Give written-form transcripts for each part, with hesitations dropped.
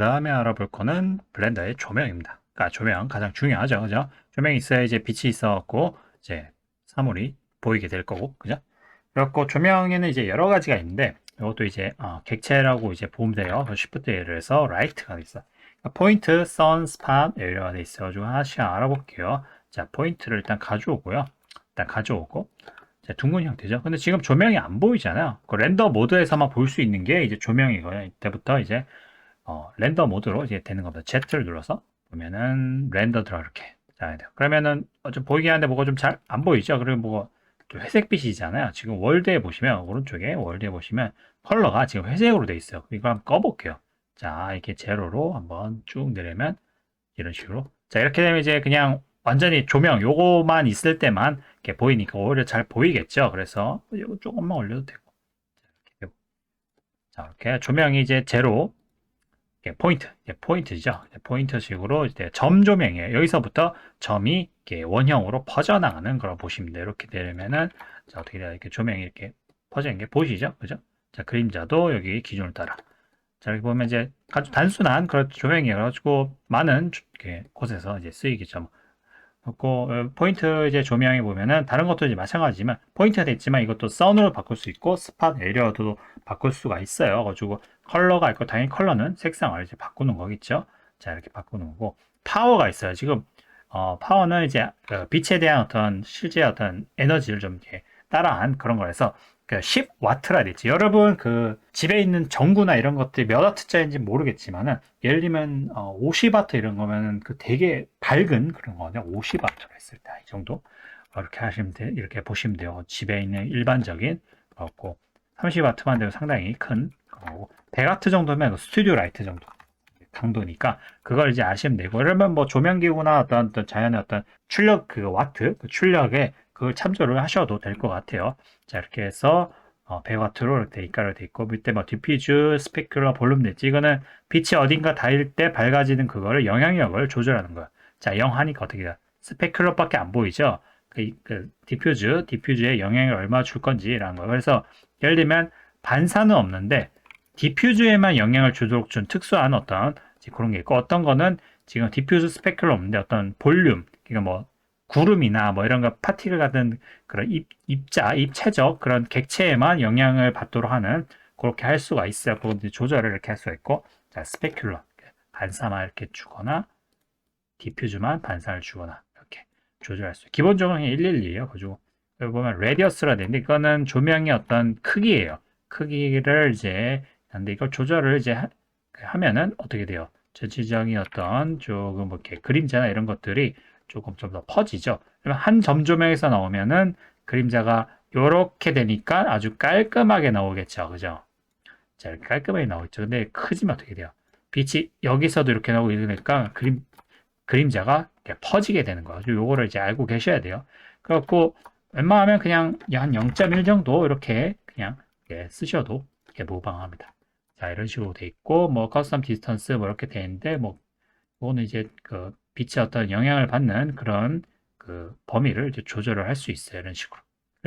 다음에 알아볼 거는 블렌더의 조명입니다. 그러니까 조명 가장 중요하죠. 그죠? 조명이 있어야 이제 빛이 있어갖고 이제 사물이 보이게 될 거고. 그죠? 그렇고 조명에는 이제 여러 가지가 있는데 이것도 이제 객체라고 이제 보면 돼요. Shift를 해서 Light가 있어. 그러니까 포인트, 선, 스팟 이렇게 돼 있어가지고 하나씩 알아볼게요. 자, 포인트를 일단 가져오고요. 일단 가져오고 자, 둥근 형태죠. 근데 지금 조명이 안 보이잖아요. 그 렌더 모드에서만 볼 수 있는 게 이제 조명이고요. 이때부터 이제 렌더 모드로 이제 되는 겁니다. Z를 눌러서 보면은 렌더 들어 이렇게 자, 그러면은 좀 보이긴 하는데 뭐가 좀 잘 안 보이죠. 그리고 뭐가 좀 회색빛이잖아요. 지금 월드에 보시면 오른쪽에 월드에 보시면 컬러가 지금 회색으로 돼 있어요. 이거 한번 꺼볼게요. 자, 이렇게 제로로 한번 쭉 내리면 이런 식으로 자, 이렇게 되면 이제 그냥 완전히 조명 요거만 있을 때만 이렇게 보이니까 오히려 잘 보이겠죠. 그래서 이거 조금만 올려도 되고 자, 이렇게 조명이 이제 제로 포인트, 포인트죠. 포인트식으로 이제 점 조명이에요. 여기서부터 점이 이렇게 원형으로 퍼져나가는 걸 보시면 돼요. 이렇게 되면은 자, 어떻게 돼요? 이렇게 조명이 이렇게 퍼지는 게 보이시죠? 그죠? 자, 그림자도 여기 기준을 따라. 자, 여기 보면 이제 아주 단순한 그런 조명이어가지고 많은 곳에서 이제 쓰이겠죠. 그리고 포인트 이제 조명에 보면은 다른 것도 이제 마찬가지지만 포인트가 됐지만 이것도 선으로 바꿀 수 있고 스팟 에리어도 바꿀 수가 있어요. 가지고 컬러가 있고 당연히 컬러는 색상을 이제 바꾸는 거겠죠. 자, 이렇게 바꾸는 거고 파워가 있어요. 지금 파워는 이제 빛에 대한 어떤 실제 어떤 에너지를 좀 이렇게 따라한 그런 거라서 그 10와트라 됐지. 여러분 그 집에 있는 전구나 이런 것들이 몇 와트짜리인지 모르겠지만은 예를 들면 50와트 이런 거면은 그 되게 밝은 그런 거거든요. 50와트로 했을 때 이 정도 이렇게 하시면 돼. 이렇게 보시면 돼요. 집에 있는 일반적인 거고 30와트만 되면 상당히 큰 거고 100와트 정도면 스튜디오 라이트 정도 강도니까 그걸 이제 아시면 되고 그러면 뭐 조명기구나 어떤 자연의 어떤 출력 그 와트 그 출력에 그걸 참조를 하셔도 될 것 같아요. 자, 이렇게 해서 100와트로 이렇게 입가로 돼 있고 밑에 뭐 디퓨즈, 스페큘러, 볼륨 냈지 이거는 빛이 어딘가 닿을 때 밝아지는 그거를 영향력을 조절하는 거야. 자, 0 하니까 어떻게 돼? 스페큘러밖에 안 보이죠. 디퓨즈에 영향을 얼마 줄 건지라는 거예요. 그래서 예를 들면 반사는 없는데 디퓨즈에만 영향을 주도록 준 특수한 어떤 그런 게 있고 어떤 거는 지금 디퓨즈 스페큘러 없는데 어떤 볼륨 그러니까 뭐 구름이나 뭐 이런 거 파티클 같은 그런 입체적 그런 객체에만 영향을 받도록 하는 그렇게 할 수가 있어요. 그거 조절을 이렇게 할 수가 있고 자 스페큘러 반사만 이렇게 주거나 디퓨즈만 반사를 주거나 이렇게 조절할 수 있어요. 기본적으로 112예요. 그죠? 여기 보면 레디어스라 되는데 이거는 조명의 어떤 크기예요. 크기를 이제 근데 이걸 조절을 이제 하면은 어떻게 돼요? 전체적인 어떤 조금 뭐 이렇게 그림자나 이런 것들이 조금 좀 더 퍼지죠. 그러면 한 점 조명에서 나오면은 그림자가 이렇게 되니까 아주 깔끔하게 나오겠죠. 그죠? 자, 이렇게 깔끔하게 나오겠죠. 근데 크지면 어떻게 돼요? 빛이 여기서도 이렇게 나오고 이러니까 그림자가 이렇게 퍼지게 되는 거죠. 요거를 이제 알고 계셔야 돼요. 그래갖고 웬만하면 그냥 한 0.1 정도 이렇게 그냥 이렇게 쓰셔도 이렇게 무방합니다. 자, 이런 식으로 돼 있고 뭐 커스텀 디스턴스 뭐 이렇게 돼 있는데 뭐 이거는 이제 그 빛의 어떤 영향을 받는 그런 그 범위를 이제 조절을 할 수 있어요. 이런 식으로.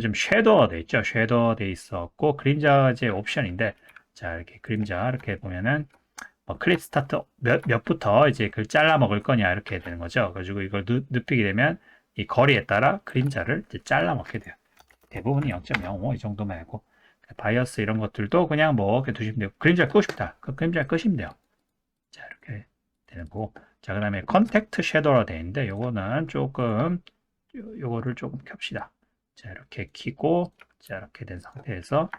좀 쉐도어 돼 있죠. 쉐도어 돼 있었고 그림자 이제 옵션인데 자, 이렇게 그림자 이렇게 보면은 클립 스타트 몇부터 이제 그걸 잘라 먹을 거냐 이렇게 되는 거죠. 그래가지고 이걸 눕히게 되면 이 거리에 따라 그림자를 이제 잘라 먹게 돼요. 대부분이 0.05 이 정도 말고 바이어스 이런 것들도 그냥 뭐 이렇게 두시면 돼요. 그림자 끄고 싶다. 그 그림자 끄시면 돼요. 자, 이렇게 되는 거고. 자, 그다음에 컨택트 섀도우가 되어 있는데 요거는 조금 요거를 조금 켭시다. 자, 이렇게 키고 자, 이렇게 된 상태에서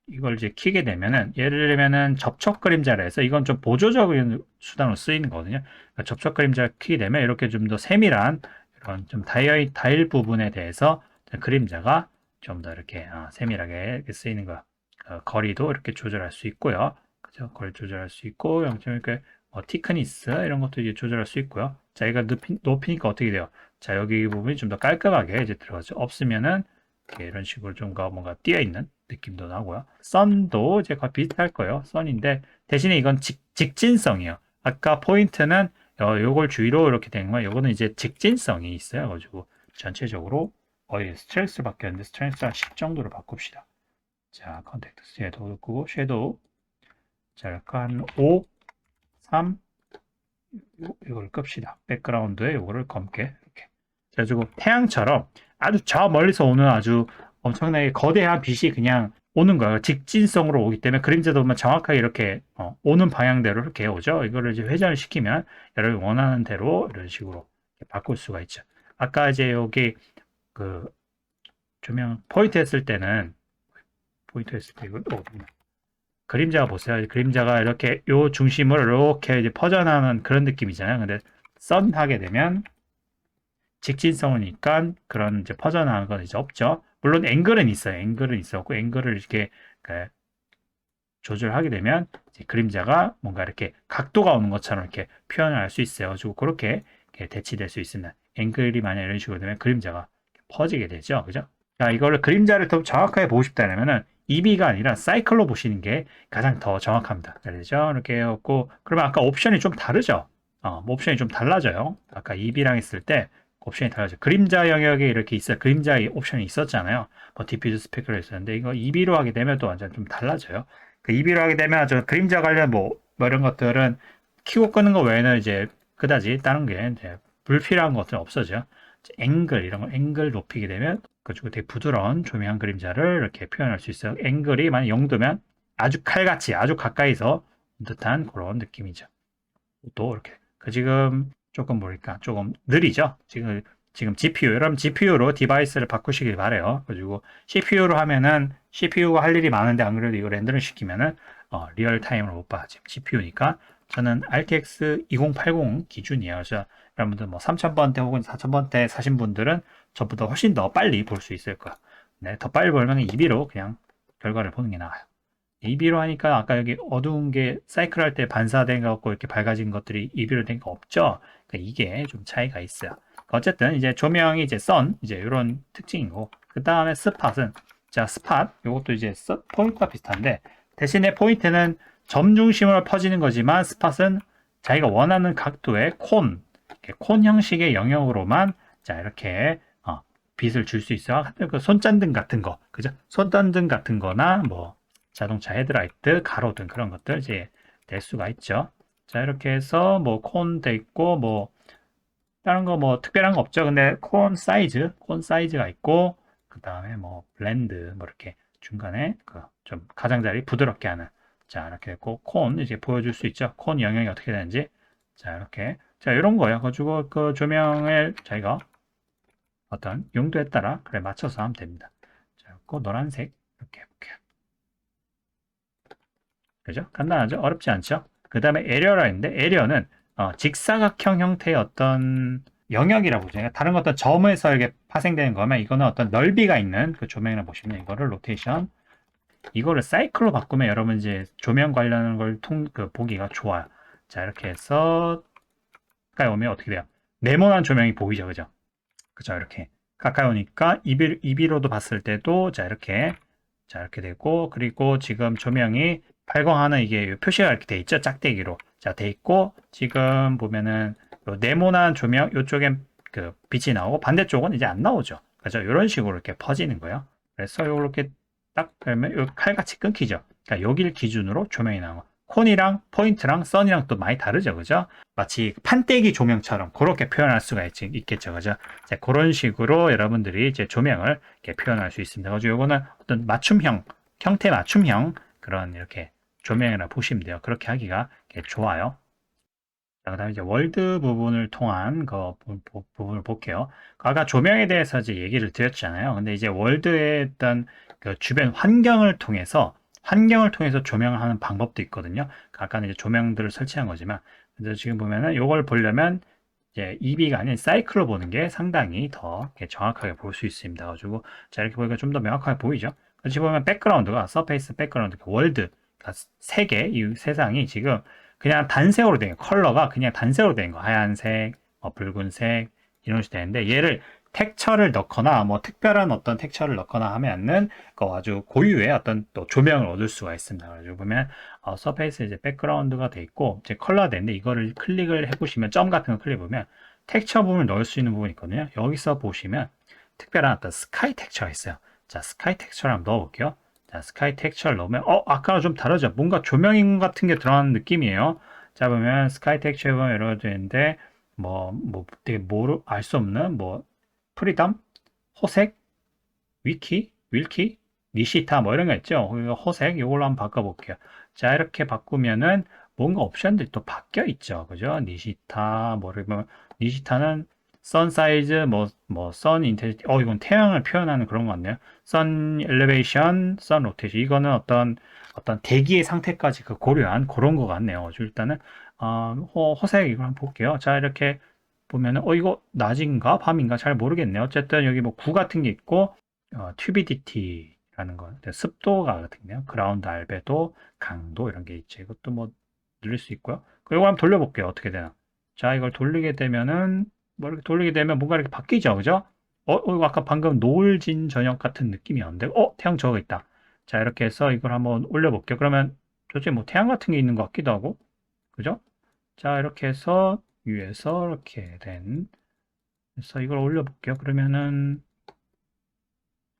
이걸 이제 키게 되면은 예를 들면은 접촉 그림자라 해서 이건 좀 보조적인 수단으로 쓰이는 거거든요. 그러니까 접촉 그림자 키게 되면 이렇게 좀 더 세밀한 이런 좀 타일 부분에 대해서 그림자가 좀 더 이렇게 세밀하게 이렇게 쓰이는 거. 거리도 이렇게 조절할 수 있고요. 그죠? 거리 조절할 수 있고 0.1 이렇게 티크니스 이런 것도 이제 조절할 수 있고요. 자, 이거 높이니까 어떻게 돼요? 자, 여기 부분이 좀 더 깔끔하게 이제 들어가죠. 없으면은 이런 식으로 좀 뭔가 띄어 있는 느낌도 나고요. 선도 이제 거의 비슷할 거예요. 선인데 대신에 이건 직진성이에요. 아까 포인트는 요걸 주위로 이렇게 된 거예요. 요거는 이제 직진성이 있어요. 가지고 전체적으로 거의 스트레스를 받겠는데 스트레스 한 10 정도로 바꿉시다. 자, 컨택트 섀도우 끄고 섀도우 자, 약간 5, 이걸 끕시다. 백그라운드에 이거를 검게 이렇게. 그래가지고 태양처럼 아주 저 멀리서 오는 아주 엄청나게 거대한 빛이 그냥 오는 거예요. 직진성으로 오기 때문에 그림자도 보면 정확하게 이렇게 오는 방향대로 이렇게 오죠. 이거를 이제 회전을 시키면 여러분이 원하는 대로 이런 식으로 바꿀 수가 있죠. 아까 이제 여기 그 조명 포인트 했을 때는 이거 그림자가 보세요. 그림자가 이렇게 요 중심을 이렇게 이제 퍼져나가는 그런 느낌이잖아요. 근데 선 하게 되면 직진성이니까 그런 이제 퍼져나가는 건 이제 없죠. 물론 앵글은 있어요. 앵글은 있었고 앵글을 이렇게 그 조절하게 되면 이제 그림자가 뭔가 이렇게 각도가 오는 것처럼 이렇게 표현을 할 수 있어요. 그리고 그렇게 대치될 수 있습니다. 앵글이 만약 이런 식으로 되면 그림자가 퍼지게 되죠. 그죠? 자, 이거를 그림자를 더 정확하게 보고 싶다면은 EB가 아니라 사이클로 보시는 게 가장 더 정확합니다. 그렇죠? 이렇게 해갖고 그러면 아까 옵션이 좀 다르죠? 뭐 옵션이 좀 달라져요. 아까 EB랑 했을 때 옵션이 달라져요. 그림자 영역에 이렇게 있어요. 그림자 옵션이 있었잖아요. 뭐 디퓨즈 스펙으로 있었는데 이거 EB로 하게 되면 또 완전 좀 달라져요. 그 EB로 하게 되면 저 그림자 관련 뭐 이런 것들은 키고 끄는 거 외에는 이제 그다지 다른 게 이제 불필요한 것들은 없어져. 앵글 이런 거 앵글 높이게 되면 그리고 되게 부드러운 조명한 그림자를 이렇게 표현할 수 있어요. 앵글이 만약 0도면 아주 칼같이 아주 가까이서 듯한 그런 느낌이죠. 또 이렇게 지금 조금 뭐랄까 조금 느리죠. 지금 GPU 여러분 GPU로 디바이스를 바꾸시길 바래요. 그리고 CPU로 하면은 CPU가 할 일이 많은데 안 그래도 이거 렌더링 시키면은 리얼 타임으로 못 봐. 지금 GPU니까 저는 RTX 2080 기준이에요. 그래서 여러분들 뭐 3000번대 혹은 4000번대 사신 분들은 저보다 훨씬 더 빨리 볼 수 있을 거야. 네, 더 빨리 보려면 EB로 그냥 결과를 보는 게 나아요. EB로 하니까 아까 여기 어두운 게 사이클 할 때 반사된 거 같고 이렇게 밝아진 것들이 EB로 된 거 없죠? 그러니까 이게 좀 차이가 있어요. 어쨌든 이제 조명이 이제 이제 이런 특징이고 그 다음에 스팟은 자 스팟 이것도 이제 포인트와 비슷한데 대신에 포인트는 점 중심으로 퍼지는 거지만 스팟은 자기가 원하는 각도의 콘 형식의 영역으로만 자 이렇게 빛을 줄 수 있어요. 그 손전등 같은 거, 그죠? 손전등 같은 거나 뭐 자동차 헤드라이트, 가로등 그런 것들 이제 될 수가 있죠. 자 이렇게 해서 뭐 콘 돼 있고 뭐 다른 거 뭐 특별한 거 없죠. 근데 콘 사이즈가 있고 그 다음에 뭐 블렌드 뭐 이렇게 중간에 그 좀 가장자리 부드럽게 하는 자 이렇게 있고 콘 이제 보여줄 수 있죠. 콘 영역이 어떻게 되는지 자 이렇게 자 이런 거예요. 가지고 그 조명을 자기가 어떤 용도에 따라 그래 맞춰서 하면 됩니다. 자, 그 노란색 이렇게 해볼게요. 그죠? 간단하죠? 어렵지 않죠? 그 다음에 에리어라 있는데 에리어는 직사각형 형태의 어떤 영역이라고 보죠. 다른 어떤 점에서 이렇게 파생되는 거면 이거는 어떤 넓이가 있는 그 조명이라 보시면 이거를 로테이션 이거를 사이클로 바꾸면 여러분 이제 조명 관련한 걸 보기가 좋아요. 자 이렇게 해서 가까이 오면 어떻게 돼요? 네모난 조명이 보이죠, 그죠? 그죠? 이렇게 가까이 오니까 이비로도 봤을 때도 자 이렇게 되고 그리고 지금 조명이 발광하는 이게 표시가 이렇게 돼 있죠, 짝대기로 자돼 있고 지금 보면은 네모난 조명 이쪽엔 그 빛이 나오고 반대쪽은 이제 안 나오죠. 그죠? 이런 식으로 이렇게 퍼지는 거예요. 그래서 이렇게 딱 그러면 칼같이 끊기죠. 그러니까 여기를 기준으로 조명이 나오고 콘이랑 포인트랑 선이랑 또 많이 다르죠, 그죠? 마치 판때기 조명처럼 그렇게 표현할 수가 있겠죠, 그죠? 자, 그런 식으로 여러분들이 이제 조명을 이렇게 표현할 수 있습니다. 그래서 요거는 어떤 형태 맞춤형 그런 이렇게 조명이라 보시면 돼요. 그렇게 하기가 좋아요. 자, 그다음에 이제 월드 부분을 통한 그 부분을 볼게요. 아까 조명에 대해서 이제 얘기를 드렸잖아요. 근데 이제 월드의 어떤 그 주변 환경을 통해서 조명을 하는 방법도 있거든요. 아까는 이제 조명들을 설치한 거지만, 그래서 지금 보면은 이걸 보려면 이제 EB가 아닌 사이클로 보는 게 상당히 더 정확하게 볼 수 있습니다. 가지고 자 이렇게 보니까 좀 더 명확하게 보이죠. 같이 보면 백그라운드가 서페이스 백그라운드 월드 세계 이 세상이 지금 그냥 단색으로 된 컬러가 그냥 단색으로 된 거 하얀색, 붉은색 이런 식으로 되는데 얘를 텍처를 넣거나 뭐 특별한 어떤 텍처를 넣거나 하면은 그 아주 고유의 어떤 또 조명을 얻을 수가 있습니다. 그래서 보면 서페이스 이제 백그라운드가 돼 있고 이제 컬러가 되는데 이거를 클릭을 해보시면 점 같은 거 클릭해 보면 텍처 부분을 넣을 수 있는 부분이 있거든요. 여기서 보시면 특별한 어떤 스카이 텍처가 있어요. 자 스카이 텍처를 한번 넣어볼게요. 자, 스카이 텍스처를 넣으면 아까랑 좀 다르죠? 뭔가 조명 같은 게 들어가는 느낌이에요. 잡으면 스카이 텍스처에 보면 여러 가지 되는데 되게 알 수 없는 프리덤, 호색, 위키, 윌키, 니시타 뭐 이런 거 있죠. 호색 이걸로 한번 바꿔볼게요. 자 이렇게 바꾸면은 뭔가 옵션들이 또 바뀌어 있죠. 그죠? 니시타 뭐를 보면 니시타는 선 사이즈 선 인텐시티 이건 태양을 표현하는 그런 것 같네요. 선 엘리베이션, 선 로테이션 이거는 어떤 대기의 상태까지 고려한 그런 것 같네요. 일단은 호색 이걸 한번 볼게요. 자 이렇게 보면은 이거 낮인가 밤인가 잘 모르겠네요. 어쨌든 여기 뭐 구 같은 게 있고 tubidity라는 거, 습도가 같은데요. 그라운드 알베도, 강도 이런 게 있죠. 이것도 뭐 늘릴 수 있고요. 그리고 한번 돌려볼게요. 어떻게 되나. 자, 이걸 돌리게 되면은 이렇게 돌리게 되면 뭔가 이렇게 바뀌죠, 그죠? 이거 아까 방금 노을 진 저녁 같은 느낌이었는데, 태양 저거 있다. 자, 이렇게 해서 이걸 한번 올려볼게요. 그러면 도대체 뭐 태양 같은 게 있는 것 같기도 하고, 그죠? 자, 이렇게 해서 위에서 이렇게 그래서 이걸 올려볼게요. 그러면은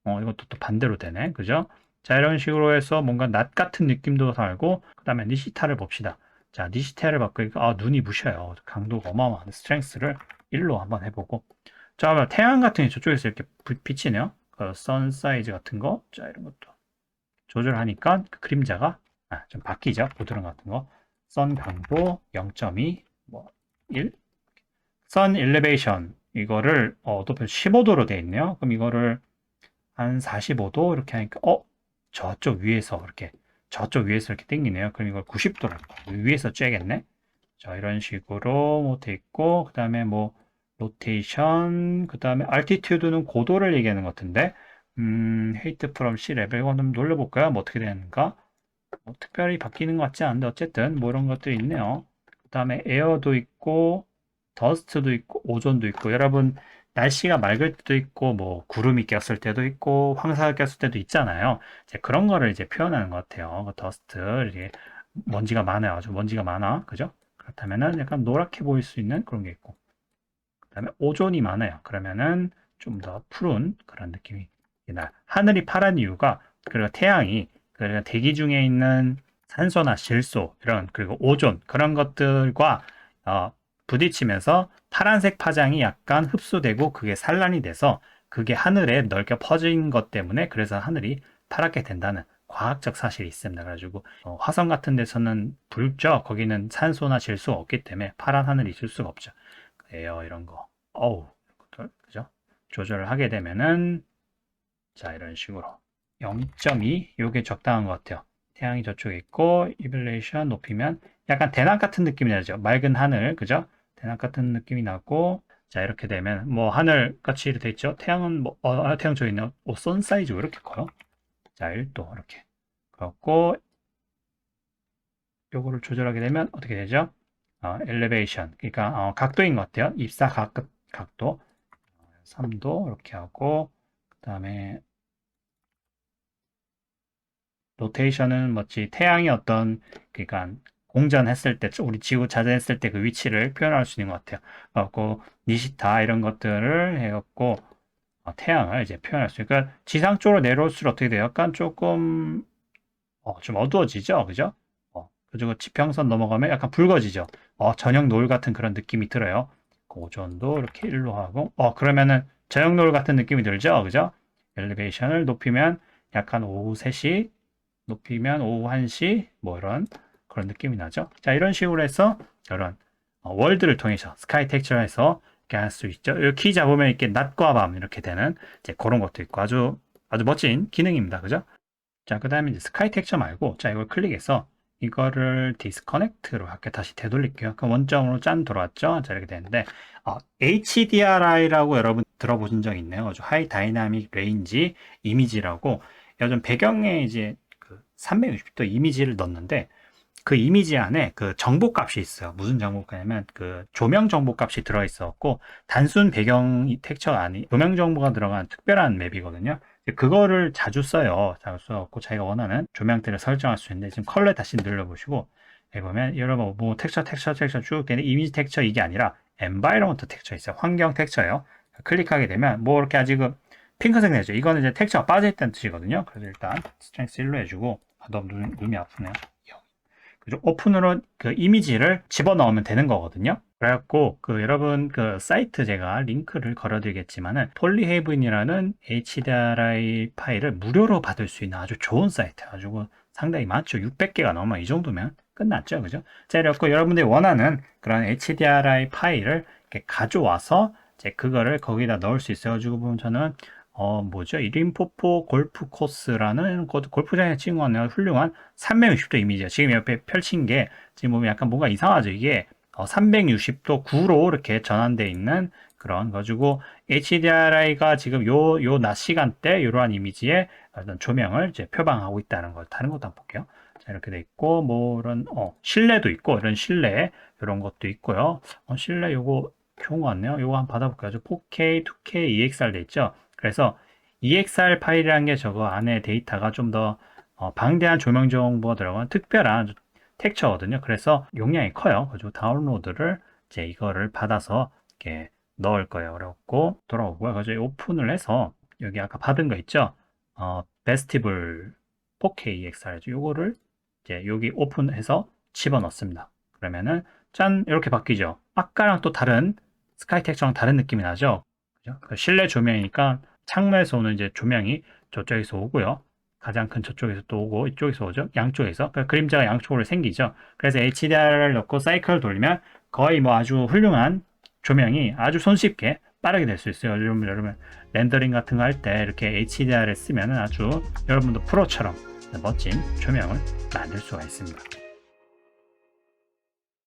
이것도 또 반대로 되네. 그죠? 자, 이런 식으로 해서 뭔가 낮 같은 느낌도 살고, 그 다음에 니시타를 봅시다. 자, 니시타를 바꾸니까, 눈이 부셔요. 강도가 어마어마한 스트렝스를 1로 한번 해보고. 자, 태양 같은 게 저쪽에서 이렇게 비치네요. 선 사이즈 같은 거. 자, 이런 것도 조절하니까 그 그림자가 좀 바뀌죠. 보드름 같은 거. 선 강도 0.2, 1. 선 일리베이션. 이거를, 높여 15도로 되어 있네요. 그럼 이거를 한 45도 이렇게 하니까 저쪽 위에서 이렇게 당기네요. 그럼 이걸 90도로 위에서 쬐겠네. 자 이런 식으로 돼 있고 그 다음에 로테이션 그 다음에 알티튜드는 고도를 얘기하는 것 같은데 헤이트 프롬 시 레벨 이거 한번 놀려볼까요? 어떻게 되는가? 특별히 바뀌는 것 같지 않은데 어쨌든 이런 것들이 있네요. 그 다음에 에어도 있고 더스트도 있고 오존도 있고 여러분 날씨가 맑을 때도 있고 구름이 꼈을 때도 있고 황사가 꼈을 때도 있잖아요. 이제 그런 거를 이제 표현하는 것 같아요. 더스트 이게 먼지가 많아요. 아주 먼지가 많아. 그죠? 그렇다면은 약간 노랗게 보일 수 있는 그런 게 있고 그다음에 오존이 많아요. 그러면은 좀 더 푸른 그런 느낌이 하늘이 파란 이유가 그리고 태양이 그러니까 대기 중에 있는 산소나 질소 이런 그리고 오존 그런 것들과 부딪히면서 파란색 파장이 약간 흡수되고 그게 산란이 돼서 그게 하늘에 넓게 퍼진 것 때문에 그래서 하늘이 파랗게 된다는 과학적 사실이 있습니다. 그래가지고 화성 같은 데서는 붉죠. 거기는 산소나 질소가 없기 때문에 파란 하늘이 있을 수가 없죠. 에어 이런 거, 그죠? 조절을 하게 되면은 자 이런 식으로 0.2 요게 적당한 것 같아요. 태양이 저쪽에 있고 이블레이션 높이면 약간 대낮 같은 느낌이 나죠. 맑은 하늘, 그죠? 대낮 같은 느낌이 나고 자 이렇게 되면 하늘 같이 이렇게 돼 있죠. 태양은 태양 저기 있네요. 선 사이즈 왜 이렇게 커요? 자 1도 이렇게 그렇고 요거를 조절하게 되면 어떻게 되죠? 엘리베이션 그러니까 각도인 것 같아요. 입사 각도 3도 이렇게 하고 그 다음에 로테이션은 태양이 그러니까 공전했을 때 우리 지구 자전했을 때 그 위치를 표현할 수 있는 것 같아요. 그래갖고 니시타 이런 것들을 해갖고 태양을 이제 표현할 수 있으니까 지상 쪽으로 내려올수록 어떻게 돼요? 약간 조금 좀 어두워지죠, 그죠? 그리고 지평선 넘어가면 약간 붉어지죠. 저녁 노을 같은 그런 느낌이 들어요. 그 오존도 이렇게 일로 하고 그러면은 저녁 노을 같은 느낌이 들죠, 그죠? 엘리베이션을 높이면 약간 오후 3시 높이면 오후 1시 이런 그런 느낌이 나죠. 자 이런 식으로 해서 이런 월드를 통해서 스카이 텍스처에서 이렇게 할 수 있죠. 여기 키 잡으면 이렇게 낮과 밤 이렇게 되는 이제 그런 것도 있고 아주 멋진 기능입니다. 그죠? 자 그 다음에 이제 스카이 텍스처 말고 자 이걸 클릭해서 이거를 디스커넥트로 할게 다시 되돌릴게요. 그럼 원점으로 짠 돌아왔죠? 자 이렇게 되는데 HDRI라고 여러분 들어보신 적 있네요. 아주 하이 다이나믹 레인지 이미지라고 요즘 배경에 이제 360도 이미지를 넣었는데 그 이미지 안에 그 정보값이 있어요. 무슨 정보값이냐면 그 조명 정보값이 들어있었고 단순 배경 텍스처 아니 조명 정보가 들어간 특별한 맵이거든요. 그거를 자주 써요. 자주 써갖고 자기가 원하는 조명대를 설정할 수 있는데 지금 컬러에 다시 눌러보시고 여기 보면 여러분 텍스처 쭉 되는 이미지 텍스처 이게 아니라 엔바이러먼트 텍스처 있어요. 환경 텍스처예요. 클릭하게 되면 이렇게 아직 핑크색 내죠. 이거는 이제 텍스처가 빠져있다는 뜻이거든요. 그래서 일단 스트렝스 1로 해주고 너무 눈이 아프네요. 그죠? 오픈으로 그 이미지를 집어넣으면 되는 거거든요. 그래갖고 그 여러분 그 사이트 제가 링크를 걸어드리겠지만은 폴리헤이븐이라는 HDRI 파일을 무료로 받을 수 있는 아주 좋은 사이트 가지고 상당히 많죠. 600개가 넘어. 이 정도면 끝났죠. 그죠? 자, 그래갖고 여러분들이 원하는 그런 HDRI 파일을 이렇게 가져와서 이제 그거를 거기다 넣을 수 있어가지고 보면 저는 뭐죠? 이림포포 골프 코스라는 골프장에 찍은 거는 훌륭한 360도 이미지야. 지금 옆에 펼친 게 지금 보면 약간 뭔가 이상하죠. 이게 360도 구로 이렇게 전환되어 있는 그런 가지고 HDRI가 지금 요 낮 시간대 이러한 이미지에 어떤 조명을 이제 표방하고 있다는 걸 다른 것도 한번 볼게요. 자, 이렇게 돼 있고 뭐 이런 실내도 있고 이런 실내 이런 것도 있고요. 실내 요거 좋은 거 같네요. 요거 한번 받아볼게요. 4K, 2K, EXR 돼 있죠. 그래서 EXR 파일이라는 게 저거 안에 데이터가 좀 더 방대한 조명 정보가 들어간 특별한 텍처거든요. 그래서 용량이 커요. 그리고 다운로드를 이제 이거를 받아서 이렇게 넣을 거예요. 그래갖고 돌아오고요. 그래서 오픈을 해서 여기 아까 받은 거 있죠? 베스티블 4K EXR죠. 요거를 이제 여기 오픈해서 집어넣습니다. 그러면은 짠 이렇게 바뀌죠. 아까랑 또 다른 스카이 텍처랑 다른 느낌이 나죠. 그죠? 실내 조명이니까 창문에서 오는 이제 조명이 저쪽에서 오고요. 가장 큰 저쪽에서 또 오고 이쪽에서 오죠. 양쪽에서. 그러니까 그림자가 양쪽으로 생기죠. 그래서 HDR을 넣고 사이클을 돌리면 거의 뭐 아주 훌륭한 조명이 아주 손쉽게 빠르게 될 수 있어요. 여러분 렌더링 같은 거 할 때 이렇게 HDR을 쓰면 아주 여러분도 프로처럼 멋진 조명을 만들 수가 있습니다.